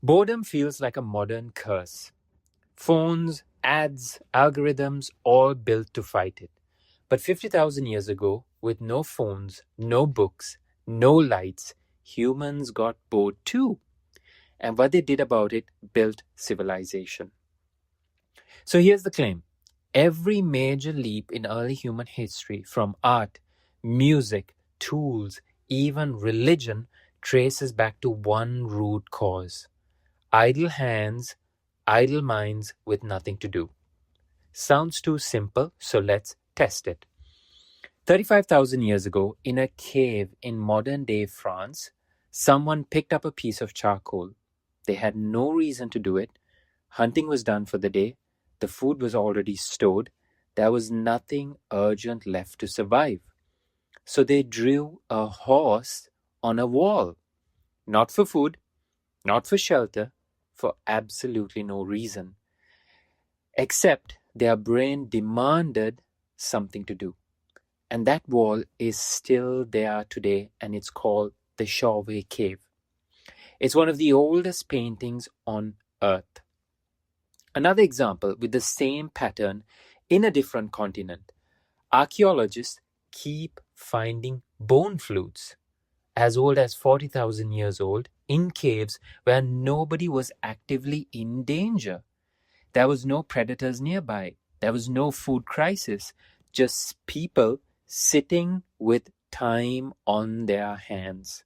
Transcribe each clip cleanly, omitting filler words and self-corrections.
Boredom feels like a modern curse. Phones, ads, algorithms, all built to fight it. But 50,000 years ago, with no phones, no books, no lights, humans got bored too. And what they did about it built civilization. So here's the claim. Every major leap in early human history, from art, music, tools, even religion, traces back to one root cause. Idle hands, idle minds with nothing to do. Sounds too simple, so let's test it. 35,000 years ago, in a cave in modern-day France, someone picked up a piece of charcoal. They had no reason to do it. Hunting was done for the day. The food was already stored. There was nothing urgent left to survive. So they drew a horse on a wall. Not for food, not for shelter, for absolutely no reason. Except their brain demanded something to do. And that wall is still there today, and it's called the Chauvet Cave. It's one of the oldest paintings on Earth. Another example with the same pattern in a different continent. Archaeologists keep finding bone flutes as old as 40,000 years old in caves where nobody was actively in danger. There was no predators nearby. There was no food crisis. Just people sitting with time on their hands.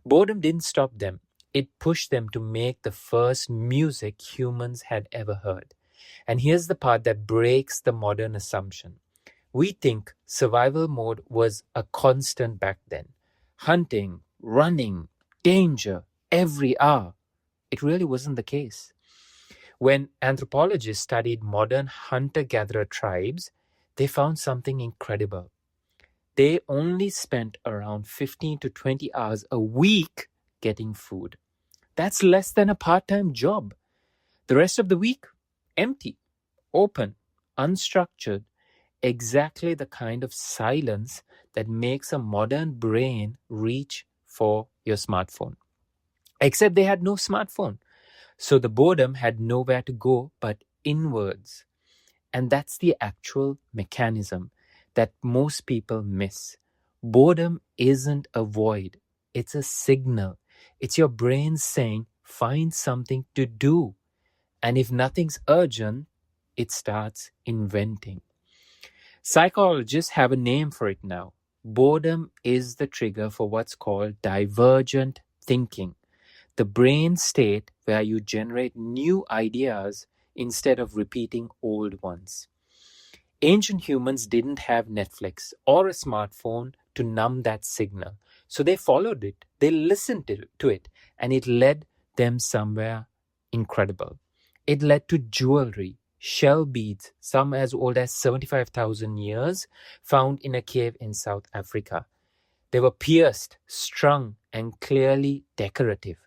Boredom didn't stop them. It pushed them to make the first music humans had ever heard. And here's the part that breaks the modern assumption. We think survival mode was a constant back then. Hunting, running, danger, every hour. It really wasn't the case. When anthropologists studied modern hunter-gatherer tribes, they found something incredible. They only spent around 15 to 20 hours a week getting food. That's less than a part-time job. The rest of the week, empty, open, unstructured, exactly the kind of silence that makes a modern brain reach for your smartphone. Except they had no smartphone. So the boredom had nowhere to go but inwards. And that's the actual mechanism that most people miss. Boredom isn't a void. It's a signal. It's your brain saying, find something to do. And if nothing's urgent, it starts inventing. Psychologists have a name for it now. Boredom is the trigger for what's called divergent thinking, the brain state where you generate new ideas instead of repeating old ones. Ancient humans didn't have Netflix or a smartphone to numb that signal. So they followed it, they listened to it, and it led them somewhere incredible. It led to jewelry, shell beads, some as old as 75,000 years, found in a cave in South Africa. They were pierced, strung, and clearly decorative.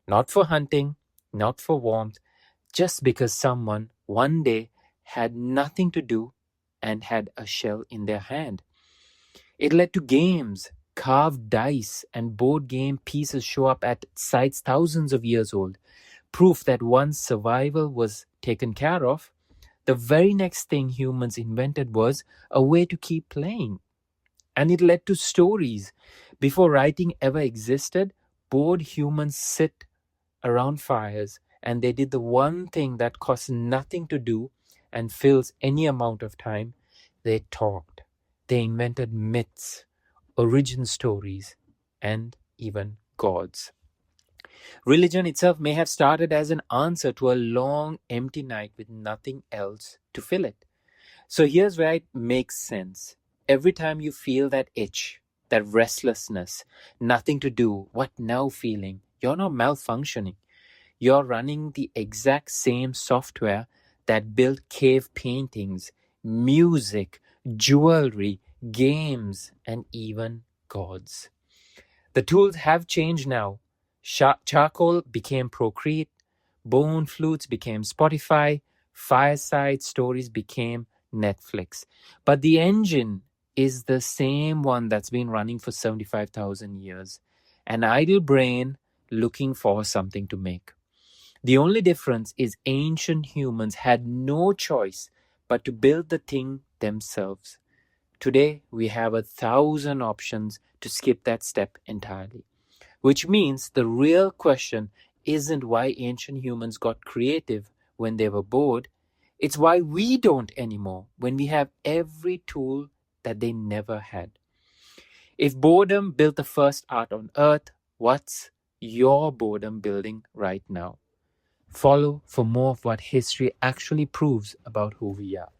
Not for hunting, not for warmth, just because someone one day had nothing to do and had a shell in their hand. It led to games, carved dice, and board game pieces show up at sites thousands of years old. Proof that once survival was taken care of, the very next thing humans invented was a way to keep playing. And it led to stories. Before writing ever existed, bored humans sit around fires and they did the one thing that costs nothing to do and fills any amount of time. They talked. They invented myths, origin stories, and even gods. Religion itself may have started as an answer to a long, empty night with nothing else to fill it. So here's where it makes sense. Every time you feel that itch, that restlessness, nothing to do, what now feeling, you're not malfunctioning. You're running the exact same software that built cave paintings, music, jewelry, games, and even gods. The tools have changed now. Charcoal became Procreate, bone flutes became Spotify, fireside stories became Netflix. But the engine is the same one that's been running for 75,000 years. An idle brain looking for something to make. The only difference is ancient humans had no choice but to build the thing themselves. Today, we have 1,000 options to skip that step entirely. Which means the real question isn't why ancient humans got creative when they were bored. It's why we don't anymore when we have every tool that they never had. If boredom built the first art on earth, what's your boredom building right now? Follow for more of what history actually proves about who we are.